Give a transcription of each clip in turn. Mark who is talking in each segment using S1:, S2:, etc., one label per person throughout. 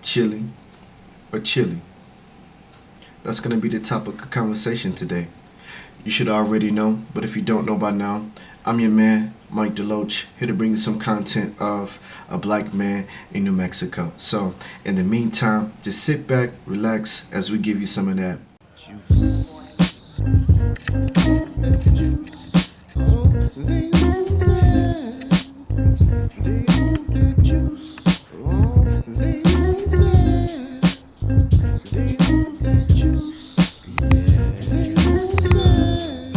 S1: chili, or chili? That's going to be the topic of conversation today. You should already know, but if you don't know by now, I'm your man, Mike DeLoach, here to bring you some content of a black man in New Mexico. So, in the meantime, just sit back, relax as we give you some of that juice. Juice. Oh, they move that. They move that juice. Oh, they move that. They move that juice. They move that.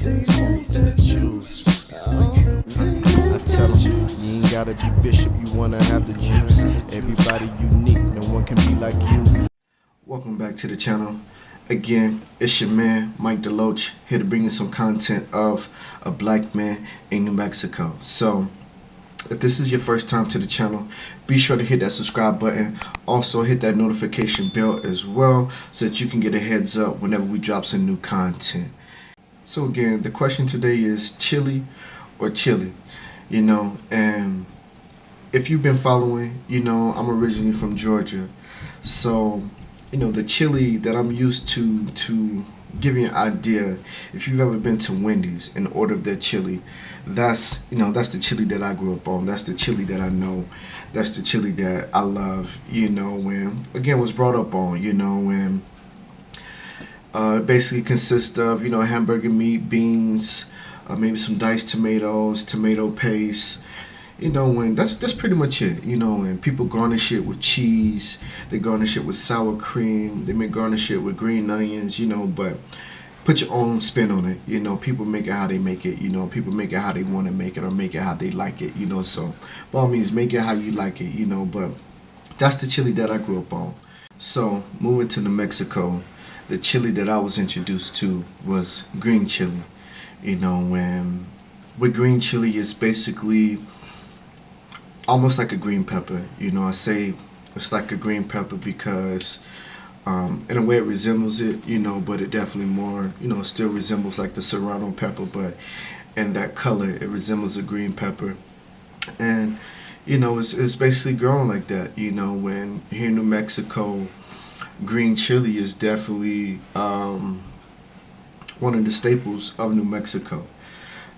S1: They move that juice. Oh, I tell them, you ain't gotta be bishop, you wanna have the juice. Everybody unique, no one can be like you. Welcome back to the channel. Again, it's your man, Mike DeLoach, here to bring you some content of a black man in New Mexico. So, if this is your first time to the channel, be sure to hit that subscribe button. Also, hit that notification bell as well so that you can get a heads up whenever we drop some new content. So again, the question today is chili or chili? And if you've been following, I'm originally from Georgia. So, the chili that I'm used to give you an idea, if you've ever been to Wendy's and ordered their chili, that's the chili that I grew up on. That's the chili that I know. That's the chili that I love, when again was brought up on, when it basically consists of, hamburger meat, beans, maybe some diced tomatoes, tomato paste. When that's pretty much it. And people garnish it with cheese, they garnish it with sour cream, they may garnish it with green onions, but put your own spin on it. People make it how they make it, people make it how they want to make it or make it how they like it, so by all means make it how you like it, but that's the chili that I grew up on. So moving to New Mexico, the chili that I was introduced to was green chili. When with green chili is basically almost like a green pepper. I say it's like a green pepper because in a way it resembles it, but it definitely more, still resembles like the serrano pepper, but in that color it resembles a green pepper. And it's basically grown like that. When here in New Mexico, green chili is definitely one of the staples of New Mexico.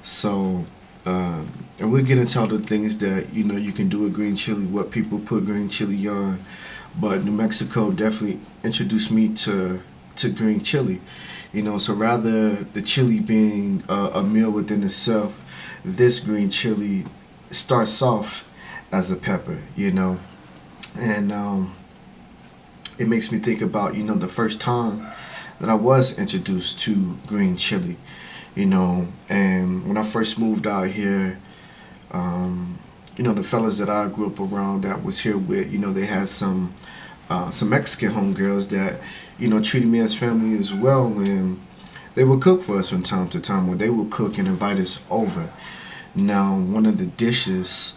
S1: So and we'll get into all the things that you can do with green chili, what people put green chili on. But New Mexico definitely introduced me to green chili. So rather the chili being a meal within itself, this green chili starts off as a pepper. And it makes me think about the first time that I was introduced to green chili. And when I first moved out here, the fellas that I grew up around that was here with, they had some Mexican homegirls that, treated me as family as well, and they would cook for us from time to time, or they would cook and invite us over. Now, one of the dishes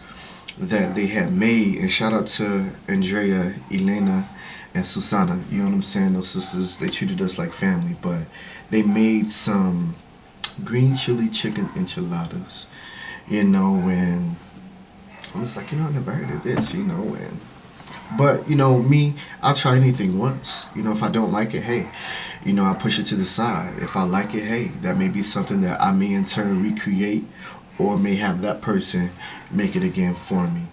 S1: that they had made, and shout out to Andrea, Elena, and Susana, you know what I'm saying? Those sisters, they treated us like family, but they made some green chili chicken enchiladas, and I was like, I never heard of this, but me, I'll try anything once. If I don't like it, hey, I push it to the side. If I like it, hey, that may be something that I may in turn recreate, or may have that person make it again for me.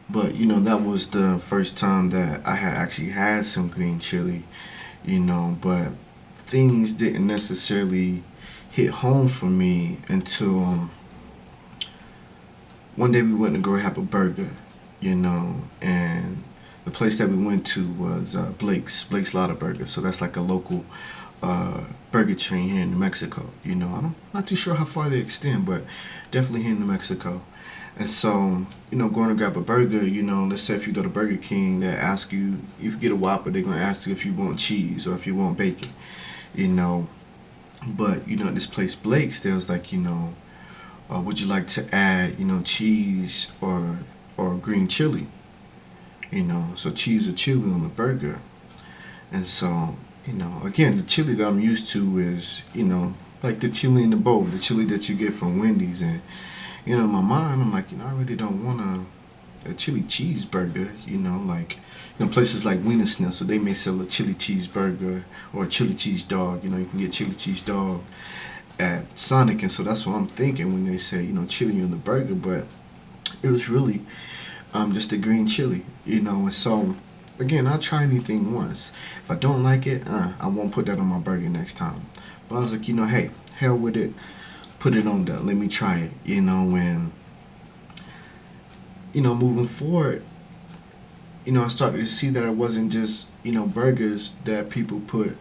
S1: But that was the first time that I had actually had some green chili, but things didn't necessarily hit home for me until one day we went to go have a burger, and the place that we went to was Blake's Lotta Burger. So that's like a local burger chain here in New Mexico. I'm not too sure how far they extend, but definitely here in New Mexico. And so, going to grab a burger, let's say if you go to Burger King, they ask you, if you get a Whopper, they're going to ask you if you want cheese or if you want bacon, But, at this place, Blake's, they was like, would you like to add, cheese or green chili? So cheese or chili on the burger. And so, again, the chili that I'm used to is, like the chili in the bowl, the chili that you get from Wendy's. And, in my mind, I'm like, I really don't want to a chili cheeseburger, like places like Wiener Schnitzel, they may sell a chili cheeseburger or a chili cheese dog. You can get chili cheese dog at Sonic, and so that's what I'm thinking when they say chili on the burger. But it was really just a green chili, and so again, I'll try anything once. If I don't like it, I won't put that on my burger next time. But I was like, hey, hell with it, put it on there. Let me try it, and moving forward, I started to see that it wasn't just burgers that people put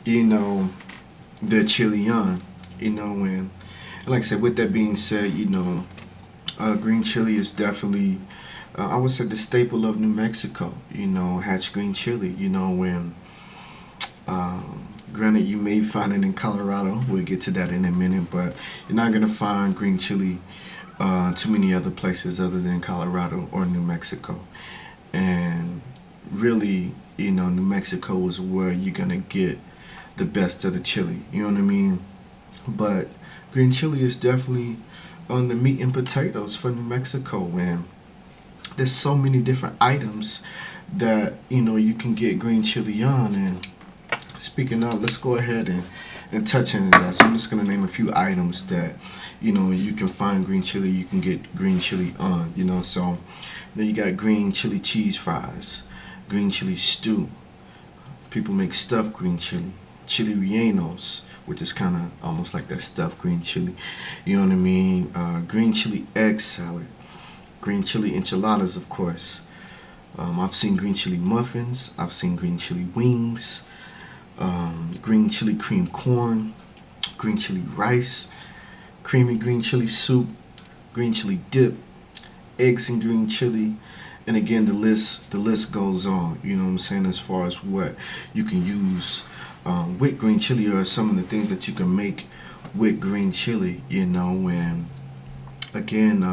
S1: their chili on, and like I said, with that being said, green chili is definitely, I would say, the staple of New Mexico. Hatch green chili. When granted, you may find it in Colorado. We'll get to that in a minute, but you're not gonna find green chili too many other places other than Colorado or New Mexico. And really, New Mexico is where you're gonna get the best of the chili. You know what I mean? But green chili is definitely on the meat and potatoes for New Mexico, and there's so many different items that you can get green chili on. And speaking of, let's go ahead and touch into that. So I'm just gonna name a few items that you can find green chili, you can get green chili on. So then you got green chili cheese fries, green chili stew. People make stuffed green chili, chili rellenos, which is kind of almost like that stuffed green chili. You know what I mean? Green chili egg salad, green chili enchiladas, of course. I've seen green chili muffins. I've seen green chili wings, green chili cream corn, green chili rice, creamy green chili soup, green chili dip, eggs and green chili, and again the list goes on. You know what I'm saying, as far as what you can use with green chili, or some of the things that you can make with green chili. And again,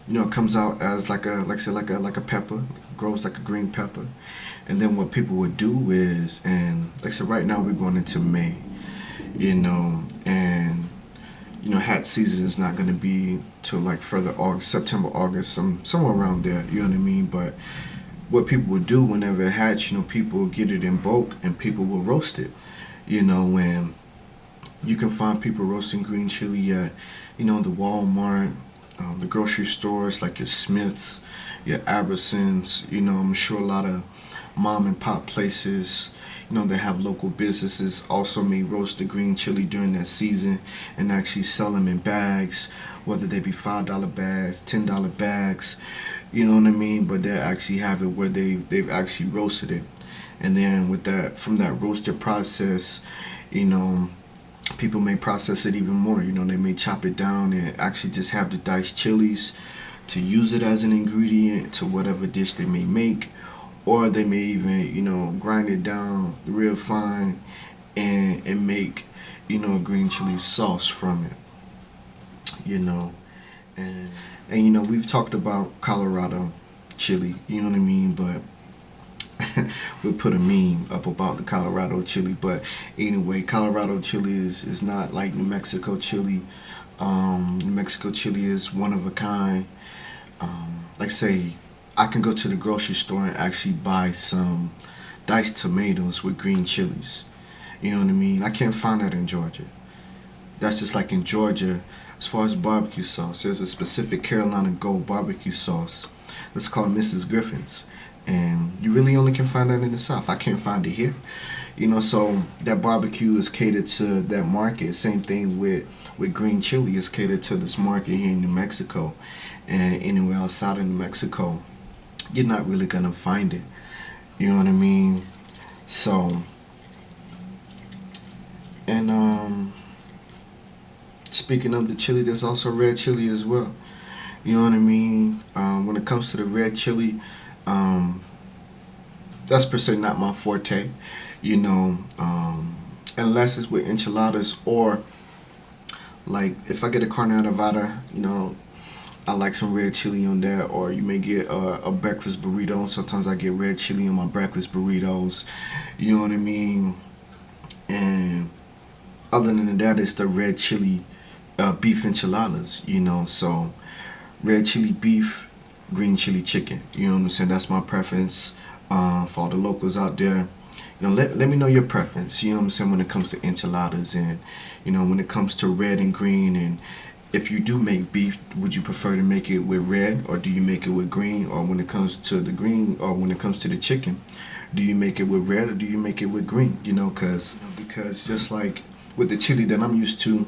S1: it comes out as like I said, like a pepper, grows like a green pepper. And then what people would do is, and like I said, right now we're going into May, and hat season is not going to be till like further August, September, August, somewhere around there. You know what I mean? But what people would do whenever it hatch, people will get it in bulk and people will roast it. And you can find people roasting green chili at, the Walmart, the grocery stores like your Smiths, your Albertsons. I'm sure a lot of mom and pop places, they have local businesses also may roast the green chili during that season and actually sell them in bags, whether they be $5 bags, $10 bags. You know what I mean? But they actually have it where they've actually roasted it, and then with that, from that roasted process, people may process it even more. They may chop it down and actually just have the diced chilies to use it as an ingredient to whatever dish they may make, or they may even grind it down real fine and make a green chili sauce from it. And we've talked about Colorado chili, you know what I mean, but we'll put a meme up about the Colorado chili. But anyway, Colorado chili is not like New Mexico chili. New Mexico chili is one of a kind. Like say, I can go to the grocery store and actually buy some diced tomatoes with green chilies. You know what I mean? I can't find that in Georgia. That's just like in Georgia, as far as barbecue sauce, there's a specific Carolina Gold barbecue sauce that's called Mrs. Griffin's. And you really only can find that in the South. I can't find it here. So that barbecue is catered to that market. Same thing with green chili is catered to this market here in New Mexico. And anywhere outside of New Mexico, you're not really going to find it. You know what I mean? So, and speaking of the chili, there's also red chili as well. You know what I mean? When it comes to the red chili, that's per se not my forte. Unless it's with enchiladas, or like if I get a carne asada, I like some red chili on there. Or you may get a breakfast burrito. Sometimes I get red chili on my breakfast burritos. You know what I mean? And other than that, it's the red chili beef enchiladas. So red chili beef
S2: green chili chicken. You know what I'm saying? That's my preference. For all the locals out there, let me know your preference. You know what I'm saying, when it comes to enchiladas, and when it comes to red and green. And if you do make beef, would you prefer to make it with red, or do you make it with green? Or when it comes to the green, or when it comes to the chicken, do you make it with red or do you make it with green? Because just like with the chili that I'm used to,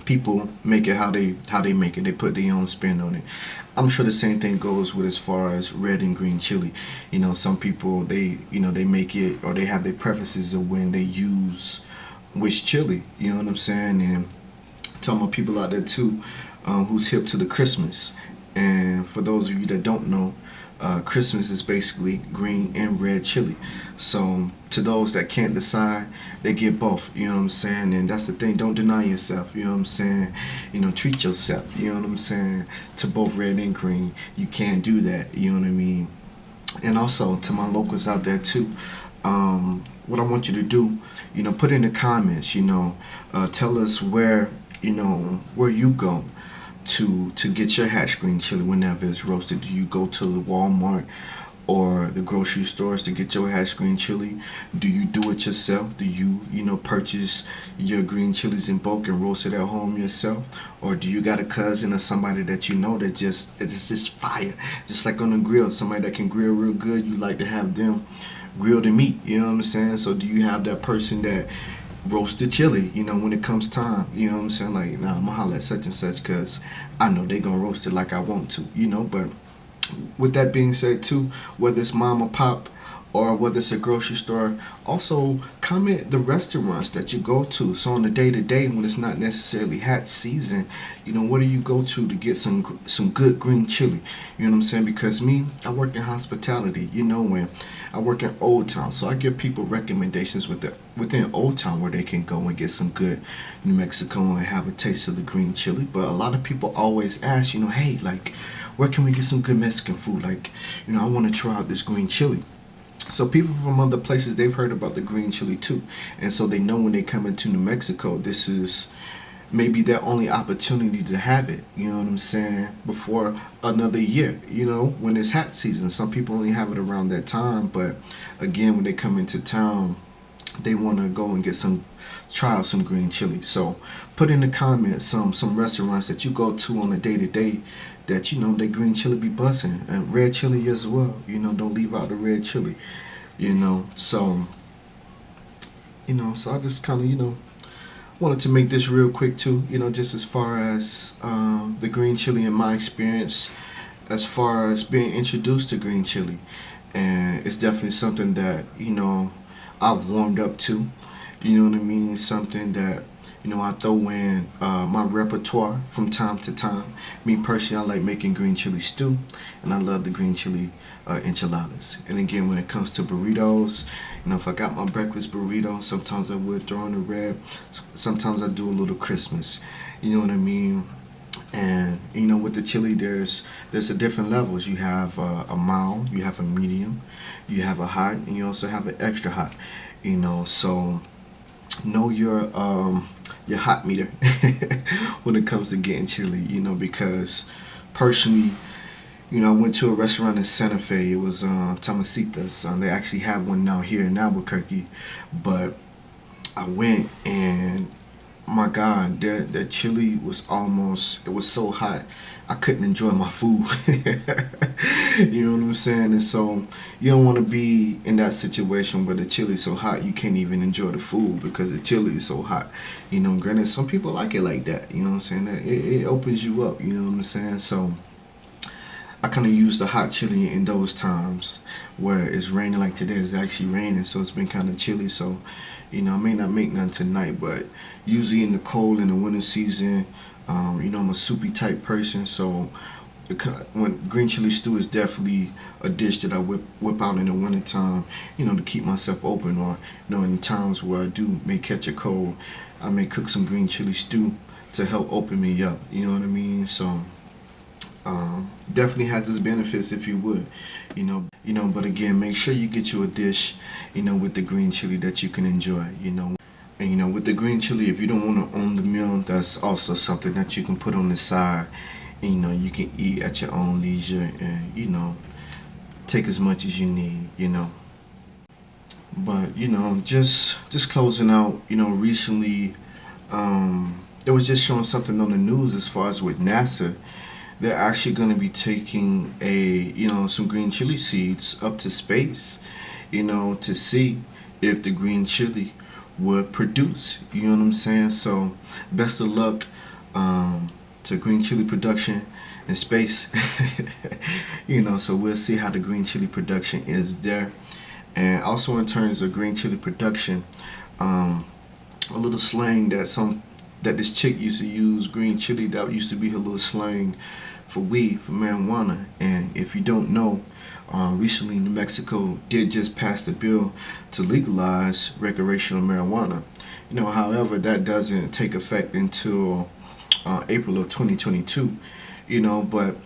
S2: people make it how they make it. They put their own spin on it. I'm sure the same thing goes with as far as red and green chili. Some people, they make it, or they have their preferences of when they use which chili. You know what I'm saying? And talking about people out there too, who's hip to the Christmas. And for those of you that don't know, Christmas is basically green and red chili. So to those that can't decide, they get both. You know what I'm saying? And that's the thing. Don't deny yourself. You know what I'm saying? Treat yourself. You know what I'm saying? To both red and green, you can't do that. You know what I mean? And also to my locals out there too. What I want you to do, put in the comments. Tell us where you go to get your hatch green chili whenever it's roasted. Do you go to the Walmart or the grocery stores to get your hatch green chili? Do you do it yourself? Do you purchase your green chilies in bulk and roast it at home yourself? Or do you got a cousin or somebody that that it's just fire, just like on the grill, somebody that can grill real good? You like to have them grill the meat. You know what I'm saying? So do you have that person that roast the chili, when it comes time? You know what I'm saying? Like, nah, I'm gonna holler at such and such because I know they gonna roast it like I want to, but with that being said too, whether it's mom or pop or whether it's a grocery store, also comment the restaurants that you go to. So on the day to day, when it's not necessarily hat season, what do you go to get some good green chili? You know what I'm saying? Because me, I work in hospitality. When I work in Old Town, so I give people recommendations within Old Town where they can go and get some good New Mexico and have a taste of the green chili. But a lot of people always ask, hey, like, where can we get some good Mexican food? Like, I want to try out this green chili. So people from other places, they've heard about the green chili too. And so they know when they come into New Mexico, this is maybe their only opportunity to have it, you know what I'm saying, before another year, when it's hat season. Some people only have it around that time, but again, when they come into town, they want to go and try out some green chili. So put in the comments some restaurants that you go to on a day-to-day that they green chili be busting, and red chili as well. Don't leave out the red chili. So so I just kind of wanted to make this real quick too. Just as far as the green chili in my experience, as far as being introduced to green chili, and it's definitely something that I've warmed up to. You know what I mean? Something that I throw in my repertoire from time to time. Me personally, I like making green chili stew, and I love the green chili enchiladas. And again, when it comes to burritos, if I got my breakfast burrito, sometimes I would throw in the red. Sometimes I do a little Christmas. You know what I mean? And with the chili, there's a different levels. You have a mild, you have a medium, you have a hot, and you also have an extra hot. So know your hot meter when it comes to getting chili. Because personally, I went to a restaurant in Santa Fe. It was Tomasitas. They actually have one now here in Albuquerque, but I went, and my God, the chili was it was so hot, I couldn't enjoy my food. You know what I'm saying? And so you don't want to be in that situation where the chili's so hot you can't even enjoy the food because the chili is so hot. Granted, some people like it like that. You know what I'm saying? It opens you up. You know what I'm saying? So I kind of use the hot chili in those times where it's raining. Like today, it's actually raining, so it's been kind of chilly. So, I may not make none tonight, but usually in the cold, in the winter season, I'm a soupy type person. So when green chili stew is definitely a dish that I whip out in the winter time, to keep myself open, or in times where I may catch a cold, I may cook some green chili stew to help open me up. You know what I mean? So definitely has its benefits if you would, but again, make sure you get you a dish, with the green chili that you can enjoy, And with the green chili, if you don't want to own the meal, that's also something that you can put on the side, and, you can eat at your own leisure, and take as much as you need. But just closing out. Recently, it was just showing something on the news as far as with NASA. They're actually going to be taking some green chili seeds up to space, to see if the green chili would produce. You know what I'm saying? So, best of luck to green chili production in space. So we'll see how the green chili production is there. And also in terms of green chili production, a little slang that this chick used to use, green chili, that used to be her little slang for weed, for marijuana. And if you don't know, recently New Mexico did just pass the bill to legalize recreational marijuana. However, that doesn't take effect until April of 2022. But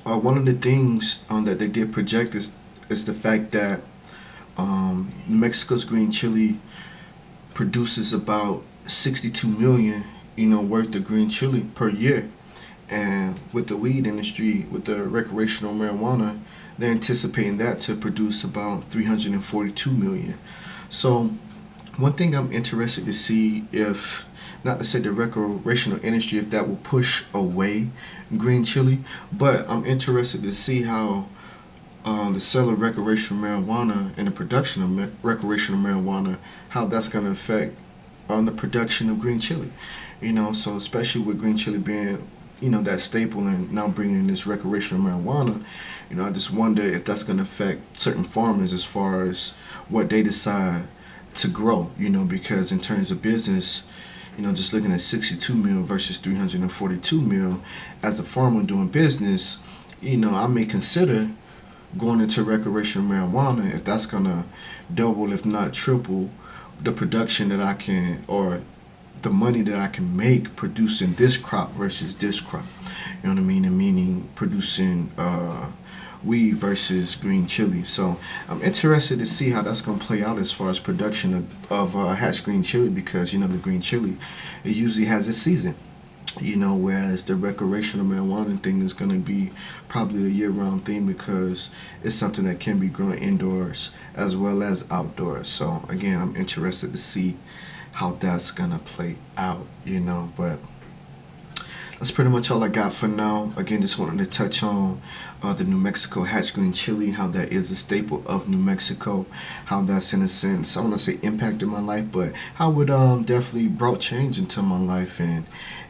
S2: one of the things that they did project is the fact that New Mexico's green chili produces about 62 million, worth of green chili per year. And with the weed industry, with the recreational marijuana, they're anticipating that to produce about 342 million. So one thing I'm interested to see, if not to say the recreational industry, if that will push away green chili, but I'm interested to see how the sale of recreational marijuana and the production of recreational marijuana, how that's going to affect on the production of green chili. So especially with green chili being, that staple, and now bringing in this recreational marijuana, I just wonder if that's going to affect certain farmers as far as what they decide to grow, because in terms of business, just looking at 62 mil versus 342 mil, as a farmer doing business, I may consider going into recreational marijuana if that's gonna double, if not triple, the production that I can, or the money that I can make producing this crop versus this crop. You know what I mean? And meaning producing weed versus green chili. So I'm interested to see how that's gonna play out as far as production of hatch green chili, because the green chili, it usually has a season. Whereas the recreational marijuana thing is going to be probably a year-round thing, because it's something that can be grown indoors as well as outdoors. So again, I'm interested to see how that's going to play out, but that's pretty much all I got for now. Again, just wanted to touch on the New Mexico hatch green chili, how that is a staple of New Mexico, how that's in a sense, I want to say impacted my life, but how it definitely brought change into my life, and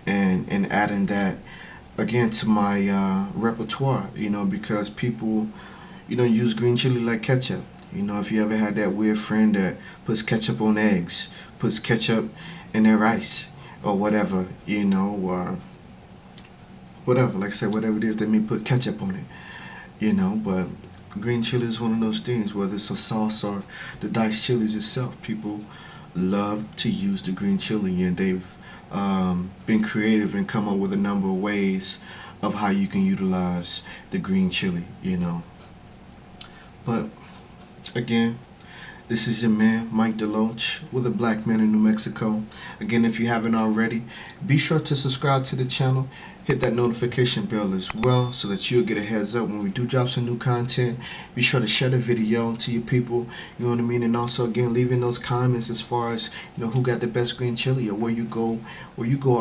S2: adding that again to my repertoire, because people, use green chili like ketchup. If you ever had that weird friend that puts ketchup on eggs, puts ketchup in their rice, or whatever, or whatever, like I said, whatever it is, they may put ketchup on it, but green chili is one of those things, whether it's a sauce or the diced chilies itself, people love to use the green chili, and they've been creative and come up with a number of ways of how you can utilize the green chili, But again, this is your man, Mike DeLoach, with a black man in New Mexico. Again, if you haven't already, be sure to subscribe to the channel. Hit that notification bell as well, so that you'll get a heads up when we do drop some new content. Be sure to share the video to your people, you know what I mean? And also, again, leave in those comments as far as, who got the best green chili, or where you go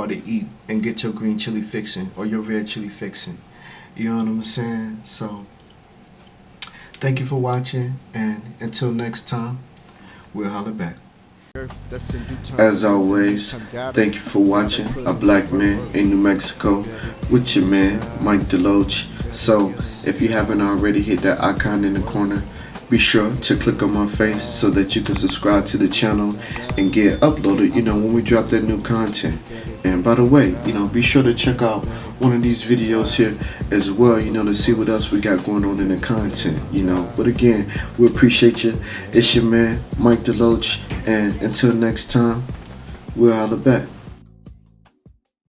S2: out to eat and get your green chili fixing, or your red chili fixing. You know what I'm saying? So thank you for watching, and until next time, we'll holler back. As always, thank you for watching A Black Man in New Mexico with your man, Mike DeLoach. So, if you haven't already, hit that icon in the corner. Be sure to click on my face so that you can subscribe to the channel and get uploaded, when we drop that new content. And by the way, be sure to check out one of these videos here as well, to see what else we got going on in the content, But again, we appreciate you. It's your man, Mike DeLoach, and until next time, we'll holler back.